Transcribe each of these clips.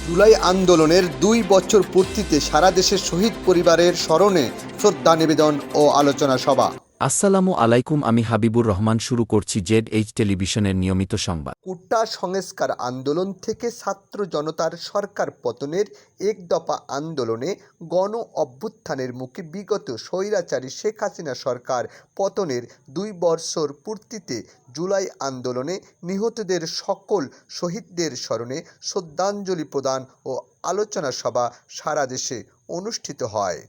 জুলাই আন্দোলনের ২ বছর পূর্তিতে সারা দেশের শহীদ পরিবারের স্মরণে শ্রদ্ধা নিবেদন ও আলোচনা সভা। আসসালামু আলাইকুম, আমি হাবিবুর রহমান। শুরু করছি ZH টেলিভিশনের নিয়মিত সংবাদ। কোটা সংস্কার আন্দোলন থেকে ছাত্র জনতার সরকার পতনের এক দফা আন্দোলনে গণ অভ্যুত্থানের মুখে বিগত স্বৈরাচারী শেখ হাসিনা সরকার পতনের ২ বছর পূর্তিতে জুলাই আন্দোলনে নিহতদের সকল শহীদদের স্মরণে শ্রদ্ধাঞ্জলি প্রদান ও আলোচনা সভা সারা দেশে অনুষ্ঠিত হয়।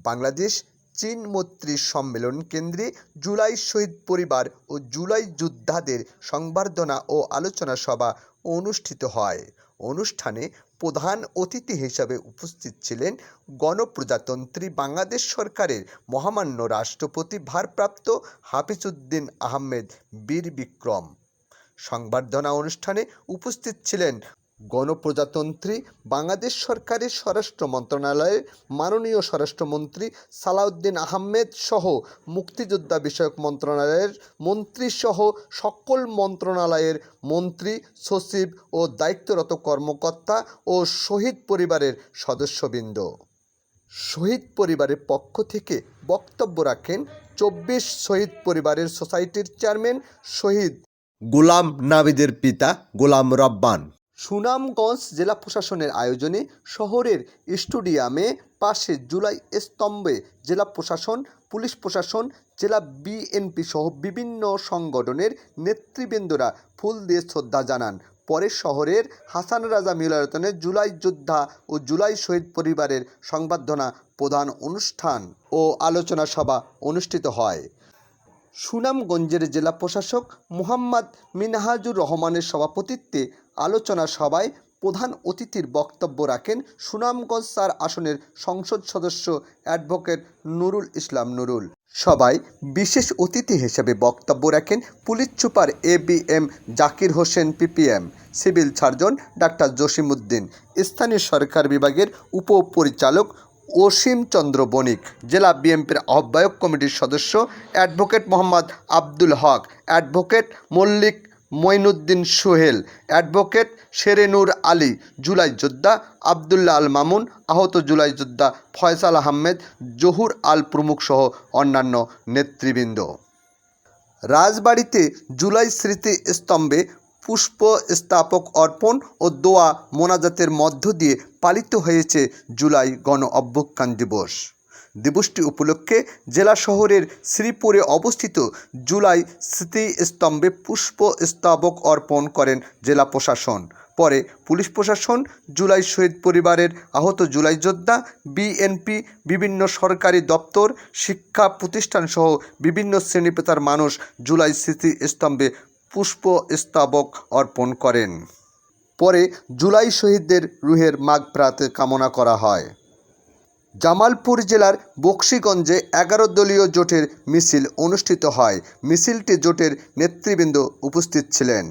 বাংলাদেশ চীন মৈত্রী সম্মেলন কেন্দ্রে জুলাই শহীদ পরিবার ও জুলাই যোদ্ধাদের সংবর্ধনা ও আলোচনা সভা অনুষ্ঠিত হয়। অনুষ্ঠানে প্রধান অতিথি হিসেবে উপস্থিত ছিলেন গণপ্রজাতন্ত্রী বাংলাদেশ সরকারের মহামান্য রাষ্ট্রপতি ভারপ্রাপ্ত হাফিজউদ্দিন আহমেদ বীর বিক্রম। সংবর্ধনা অনুষ্ঠানে উপস্থিত ছিলেন গণপ্রজাতন্ত্রী বাংলাদেশ সরকারের স্বরাষ্ট্র মন্ত্রণালয়ের মাননীয় স্বরাষ্ট্রমন্ত্রী সালাউদ্দিন আহমেদ সহ মুক্তিযোদ্ধা বিষয়ক মন্ত্রণালয়ের মন্ত্রীসহ সকল মন্ত্রণালয়ের মন্ত্রী, সচিব ও দায়িত্বরত কর্মকর্তা ও শহীদ পরিবারের সদস্যবৃন্দ। শহীদ পরিবারের পক্ষ থেকে বক্তব্য রাখেন ২৪ শহীদ পরিবারের সোসাইটির চেয়ারম্যান শহীদ গোলাম নাবিদের পিতা গোলাম রব্বান। সুনামগঞ্জ জেলা প্রশাসনের আয়োজনে শহরের স্টেডিয়ামে পাশে জুলাই স্তম্ভে জেলা প্রশাসন, পুলিশ প্রশাসন, জেলা বিএনপি সহ বিভিন্ন সংগঠনের নেতৃবৃন্দরা ফুল দিয়ে শ্রদ্ধা জানান। পরে শহরের হাসান রাজা মিলনায়তনে জুলাই যোদ্ধা ও জুলাই শহীদ পরিবারের সংবর্ধনা প্রদান অনুষ্ঠান ও আলোচনা সভা অনুষ্ঠিত হয়। সুনামগঞ্জের জেলা প্রশাসক মোহাম্মদ মিনহাজুর রহমানের সভাপতিত্বে আলোচনা সভায় প্রধান অতিথির বক্তব্য রাখেন সুনামগঞ্জ ৪ আসনের সংসদ সদস্য অ্যাডভোকেট নুরুল ইসলাম নুরুল। সভায় বিশেষ অতিথি হিসেবে বক্তব্য রাখেন police super ABM Zakir Hossain PPM, civil surgeon doctor Jasimuddin, স্থানীয় সরকার বিভাগের উপপরিচালক অসীম চন্দ্র বণিক, জেলা বিএনপির আহ্বায়ক কমিটির সদস্য অ্যাডভোকেট মোহাম্মদ আব্দুল হক, অ্যাডভোকেট মল্লিক মঈনুদ্দিন সোহেল, অ্যাডভোকেট শেরেনুর আলী, জুলাই যোদ্ধা আবদুল্লাহ আল মামুন, আহত জুলাই যোদ্ধা ফয়সাল আহমেদ, জহুর আল প্রমুখ সহ অন্যান্য নেতৃবৃন্দ। রাজবাড়ীতে জুলাই স্মৃতি স্তম্ভে পুষ্প স্থাপক অর্পণ ও দোয়া মোনাজাতের মধ্য দিয়ে পালিত হয়েছে জুলাই গণ অভ্যুত্থান দিবস। দিবসটি উপলক্ষে জেলা শহরের শ্রীপুরে অবস্থিত জুলাই স্মৃতিস্তম্ভে পুষ্প স্তবক অর্পণ করেন জেলা প্রশাসন। পরে পুলিশ প্রশাসন, জুলাই শহীদ পরিবারের আহত জুলাই যোদ্ধা, বিএনপি, বিভিন্ন সরকারি দপ্তর, শিক্ষা প্রতিষ্ঠানসহ বিভিন্ন শ্রেণীপেশার মানুষ জুলাই স্মৃতিস্তম্ভে পুষ্প স্তবক অর্পণ করেন। পরে জুলাই শহীদদের রুহের মাগফিরাত কামনা করা হয়। জামালপুর জেলার বকশীগঞ্জে ১১ দলীয় জোটের মিছিল অনুষ্ঠিত হয়। মিছিলটি জোটের নেতৃবৃন্দ উপস্থিত ছিলেন।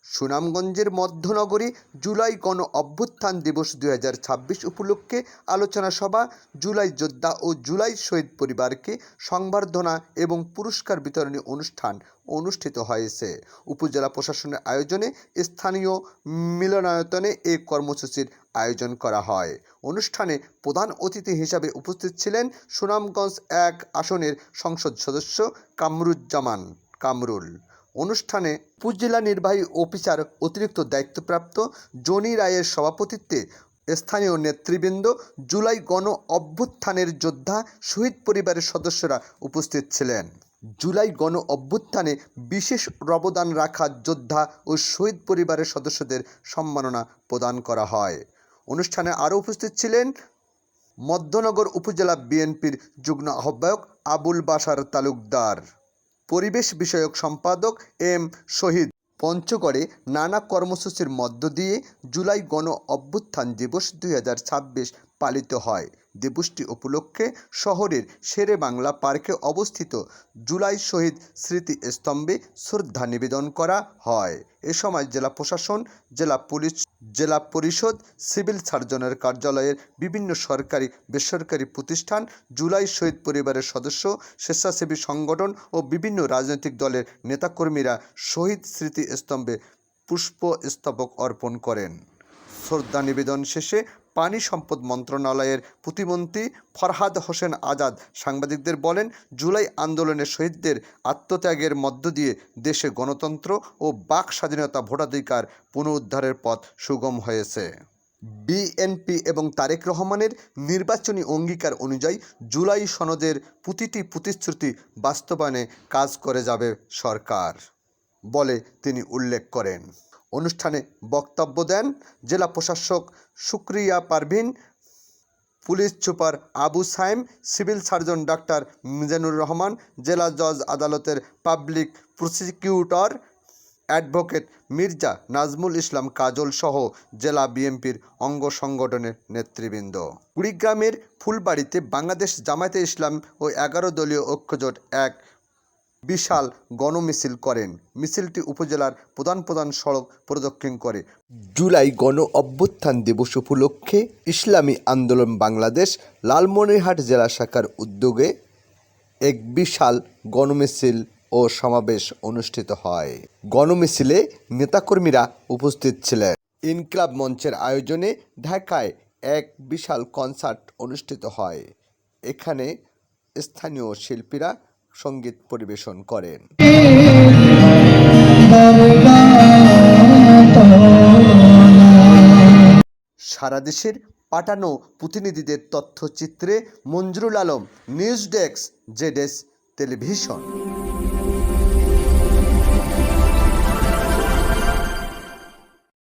সুনামগঞ্জের মধ্যনগরী জুলাই গণ অভ্যুত্থান দিবস ২০২৬ উপলক্ষে আলোচনা সভা, জুলাই যোদ্ধা ও জুলাই শহীদ পরিবারকে সংবর্ধনা এবং পুরস্কার বিতরণী অনুষ্ঠান অনুষ্ঠিত হয়েছে। উপজেলা প্রশাসনের আয়োজনে স্থানীয় মিলনায়তনে এই কর্মসূচির আয়োজন করা হয়। অনুষ্ঠানে প্রধান অতিথি হিসাবে উপস্থিত ছিলেন সুনামগঞ্জ ১ আসনের সংসদ সদস্য কামরুজ্জামান কামরুল। অনুষ্ঠানে উপজেলা নির্বাহী অফিসার অতিরিক্ত দায়িত্বপ্রাপ্ত জনি রায়ের সভাপতিত্বে স্থানীয় নেতৃবৃন্দ, জুলাই গণ অভ্যুত্থানের যোদ্ধা, শহীদ পরিবারের সদস্যরা উপস্থিত ছিলেন। জুলাই গণ অভ্যুত্থানে বিশেষ অবদান রাখা যোদ্ধা ও শহীদ পরিবারের সদস্যদের সম্মাননা প্রদান করা হয়। অনুষ্ঠানে আরও উপস্থিত ছিলেন মধ্যনগর উপজেলা বিএনপির যুগ্ম আহ্বায়ক আবুল বাশার তালুকদার, পরিবেশ বিষয়ক সম্পাদক M শহীদ। পঞ্চগড়ে নানা কর্মসূচির মধ্য দিয়ে জুলাই গণ অভ্যুত্থান দিবস ২০২৬ পালিত হয়। দিবসটি উপলক্ষে শহরের শেরে বাংলা পার্কে অবস্থিত জুলাই শহীদ স্মৃতিস্তম্ভে শ্রদ্ধা নিবেদন করা হয়। এ সময় জেলা প্রশাসন, জেলা পুলিশ, জেলা পরিষদ, সিভিল সার্জনের কার্যালয়ের বিভিন্ন সরকারি বেসরকারি প্রতিষ্ঠান, জুলাই শহীদ পরিবারের সদস্য, স্বেচ্ছাসেবী সংগঠন ও বিভিন্ন রাজনৈতিক দলের নেতাকর্মীরা শহীদ স্মৃতিস্তম্ভে পুষ্পস্তবক অর্পণ করেন। শ্রদ্ধা নিবেদন শেষে পানি সম্পদ মন্ত্রণালয়ের প্রতিমন্ত্রী ফরহাদ হোসেন আজাদ সাংবাদিকদের বলেন, জুলাই আন্দোলনের শহীদদের আত্মত্যাগের মধ্য দিয়ে দেশে গণতন্ত্র ও বাক স্বাধীনতা, ভোটাধিকার পুনরুদ্ধারের পথ সুগম হয়েছে। বিএনপি এবং তারেক রহমানের নির্বাচনী অঙ্গীকার অনুযায়ী জুলাই সনদের প্রতিটি প্রতিশ্রুতি বাস্তবায়নে কাজ করে যাবে সরকার বলে তিনি উল্লেখ করেন। অনুষ্ঠানে বক্তব্য দেন জেলা প্রশাসক Shukriya Parvin, police super Abu Saim, civil surgeon doctor Mizanur Rahman, জেলা জজ আদালতের public prosecutor advocate Mirza Nazmul Islam Kajal সহ জেলা বিএনপির অঙ্গ সংগঠনের নেতৃবৃন্দ। কুড়িগ্রামের ফুলবাড়িতে বাংলাদেশ জামায়াতে ইসলাম ও 11 দলীয় ঐক্যজোট এক বিশাল গণমিছিল করেন। মিছিলটি উপজেলার প্রধান সড়ক প্রদক্ষিণ করে। জুলাই গণ অভ্যুত্থান দিবস উপলক্ষে ইসলামী আন্দোলন বাংলাদেশ লালমনিরহাট জেলা শাখার উদ্যোগে এক বিশাল গণমিছিল ও সমাবেশ অনুষ্ঠিত হয়। গণমিছিলে নেতাকর্মীরা উপস্থিত ছিলেন। ইনকিলাব মঞ্চের আয়োজনে ঢাকায় এক বিশাল কনসার্ট অনুষ্ঠিত হয়। এখানে স্থানীয় শিল্পীরা সঙ্গীত পরিবেশন করেন। সারা দেশের পাঠানো প্রতিনিধিদের তথ্যচিত্রে Manjurul Alam, news desk, ZS television.